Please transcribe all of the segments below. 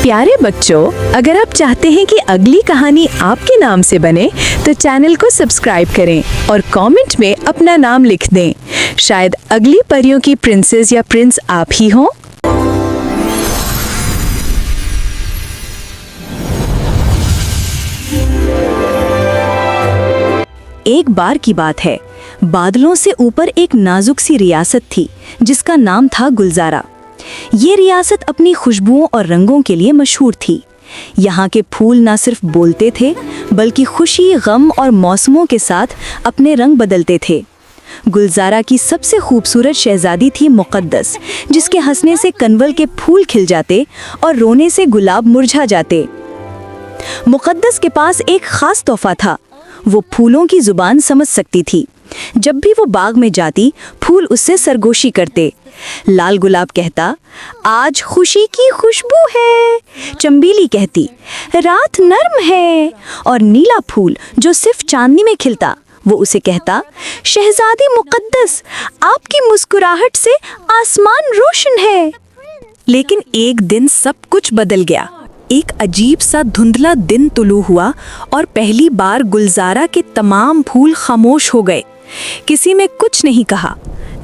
پیارے بچوں، اگر آپ چاہتے ہیں کہ اگلی کہانی آپ کے نام سے بنے تو چینل کو سبسکرائب کریں اور کامنٹ میں اپنا نام لکھ دیں۔ شاید اگلی پریوں کی پرنسس یا پرنس آپ ہی ہوں۔ ایک بار کی بات ہے، بادلوں سے اوپر ایک نازک سی ریاست تھی جس کا نام تھا گلزارہ۔ یہ ریاست اپنی خوشبوؤں اور رنگوں کے لیے مشہور تھی۔ یہاں کے پھول نہ صرف بولتے تھے بلکہ خوشی، غم اور موسموں کے ساتھ اپنے رنگ بدلتے تھے۔ گلزارہ کی سب سے خوبصورت شہزادی تھی مقدس، جس کے ہنسنے سے کنول کے پھول کھل جاتے اور رونے سے گلاب مرجھا جاتے۔ مقدس کے پاس ایک خاص تحفہ تھا، وہ پھولوں کی زبان سمجھ سکتی تھی۔ جب بھی وہ باغ میں جاتی، پھول اس سے سرگوشی کرتے۔ لال گلاب کہتا، آج خوشی کی خوشبو ہے۔ چمبیلی کہتی، رات نرم ہے۔ اور نیلا پھول جو صرف چاندنی میں کھلتا، وہ اسے کہتا، شہزادی مقدس، آپ کی مسکراہٹ سے آسمان روشن ہے۔ لیکن ایک دن سب کچھ بدل گیا۔ ایک عجیب سا دھندلا دن طلوع ہوا اور پہلی بار گلزارہ کے تمام پھول خاموش ہو گئے۔ کسی میں کچھ نہیں کہا،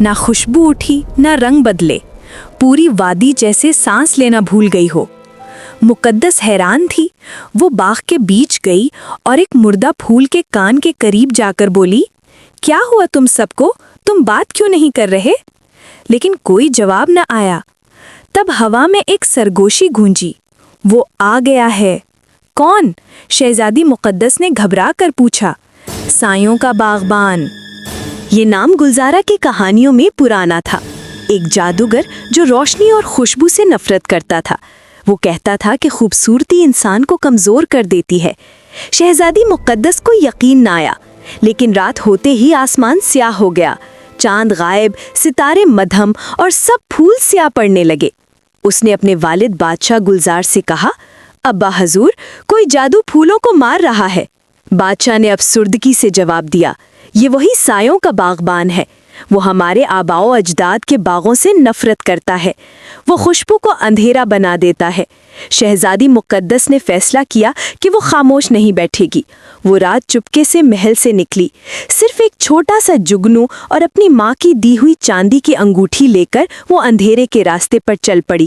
نہ خوشبو اٹھی نہ رنگ بدلے۔ پوری وادی جیسے سانس لینا بھول گئی ہو۔ مقدس حیران تھی۔ وہ باغ کے بیچ گئی اور ایک مردہ پھول کے کان کے قریب جا کر بولی، کیا ہوا تم سب کو؟ تم بات کیوں نہیں کر رہے؟ لیکن کوئی جواب نہ آیا۔ تب ہوا میں ایک سرگوشی گونجی، وہ آ گیا ہے۔ کون؟ شہزادی مقدس نے گھبرا کر پوچھا۔ سایوں کا باغبان۔ یہ نام گلزارہ کی کہانیوں میں پرانا تھا۔ ایک جادوگر جو روشنی اور خوشبو سے نفرت کرتا تھا۔ وہ کہتا تھا کہ خوبصورتی انسان کو کمزور کر دیتی ہے۔ شہزادی مقدس کو یقین نہ آیا، لیکن رات ہوتے ہی آسمان سیاہ ہو گیا۔ چاند غائب، ستارے مدھم اور سب پھول سیاہ پڑنے لگے۔ اس نے اپنے والد بادشاہ گلزار سے کہا، ابا حضور، کوئی جادو پھولوں کو مار رہا ہے۔ بادشاہ نے افسردگی سے جواب دیا، یہ وہی سایوں کا باغبان ہے۔ وہ ہمارے آباء و اجداد کے باغوں سے نفرت کرتا ہے۔ وہ خوشبو کو اندھیرا بنا دیتا ہے۔ شہزادی مقدس نے فیصلہ کیا کہ وہ خاموش نہیں بیٹھے گی۔ وہ رات چپکے سے محل سے نکلی، صرف ایک چھوٹا سا جگنو اور اپنی ماں کی دی ہوئی چاندی کی انگوٹھی لے کر وہ اندھیرے کے راستے پر چل پڑی۔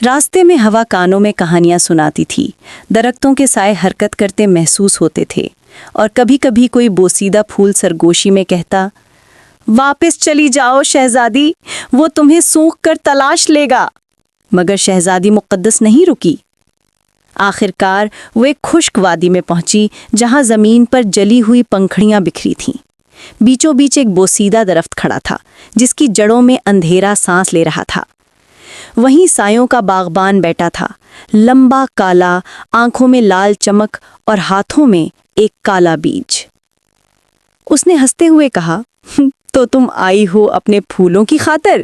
راستے میں ہوا کانوں میں کہانیاں سناتی تھی۔ درختوں کے سائے حرکت کرتے محسوس ہوتے تھے، اور کبھی کبھی کوئی بوسیدہ پھول سرگوشی میں کہتا، واپس چلی جاؤ شہزادی، وہ تمہیں سونکھ کر تلاش لے گا۔ مگر شہزادی مقدس نہیں رکی۔ آخر کار وہ ایک خشک وادی میں پہنچی جہاں زمین پر جلی ہوئی پنکھڑیاں بکھری تھیں۔ بیچوں بیچ ایک بوسیدہ درخت کھڑا تھا جس کی جڑوں میں اندھیرا سانس لے رہا تھا۔ وہیں سایوں کا باغبان بیٹھا تھا، لمبا، کالا، آنکھوں میں لال چمک اور ہاتھوں میں ایک کالا بیج۔ اس نے ہنستے ہوئے کہا، تو تم آئی ہو اپنے پھولوں کی خاطر؟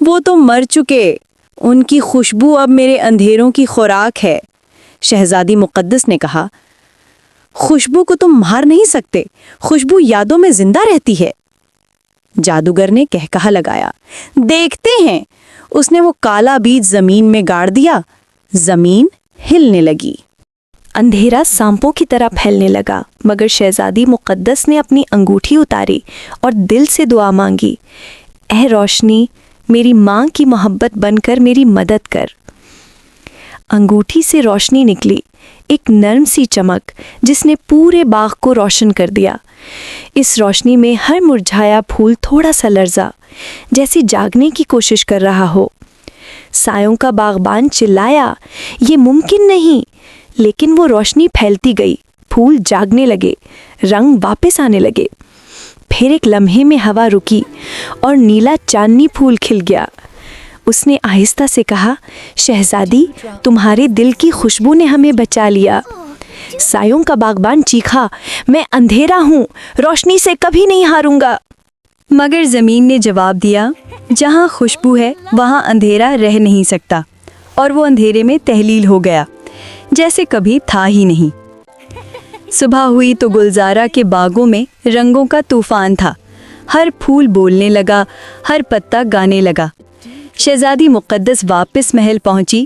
وہ تو مر چکے، ان کی خوشبو اب میرے اندھیروں کی خوراک ہے۔ شہزادی مقدس نے کہا، خوشبو کو تم مار نہیں سکتے، خوشبو یادوں میں زندہ رہتی ہے۔ جادوگر نے کہکہا لگایا، دیکھتے ہیں۔ اس نے وہ کالا بیج زمین میں گاڑ دیا۔ زمین ہلنے لگی۔ اندھیرا سانپوں کی طرح پھیلنے لگا، مگر شہزادی مقدس نے اپنی انگوٹھی اتاری اور دل سے دعا مانگی، اے روشنی، میری ماں کی محبت بن کر میری مدد کر۔ انگوٹھی سے روشنی نکلی، ایک نرم سی چمک جس نے پورے باغ کو روشن کر دیا۔ اس روشنی میں ہر مرجھایا پھول تھوڑا سا لرزا، جیسے جاگنے کی کوشش کر رہا ہو۔ سایوں کا باغبان چلایا، یہ ممکن نہیں، لیکن وہ روشنی پھیلتی گئی، پھول جاگنے لگے، رنگ واپس آنے لگے۔ پھر ایک لمحے میں ہوا رکی اور نیلا چاندنی پھول کھل گیا۔ اس نے آہستہ سے کہا، شہزادی، تمہارے دل کی خوشبو نے ہمیں بچا لیا۔ سایوں کا باغبان چیخا، میں اندھیرا ہوں، روشنی سے کبھی نہیں ہاروں گا۔ مگر زمین نے جواب دیا، جہاں خوشبو ہے وہاں اندھیرا رہ نہیں سکتا، اور وہ اندھیرے میں تحلیل ہو گیا، جیسے کبھی تھا ہی نہیں۔ صبح ہوئی تو گلزارہ کے باغوں میں رنگوں کا طوفان تھا۔ ہر پھول بولنے لگا، ہر پتا گانے لگا۔ شہزادی مقدس واپس محل پہنچی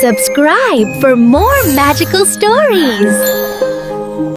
Subscribe for more magical stories.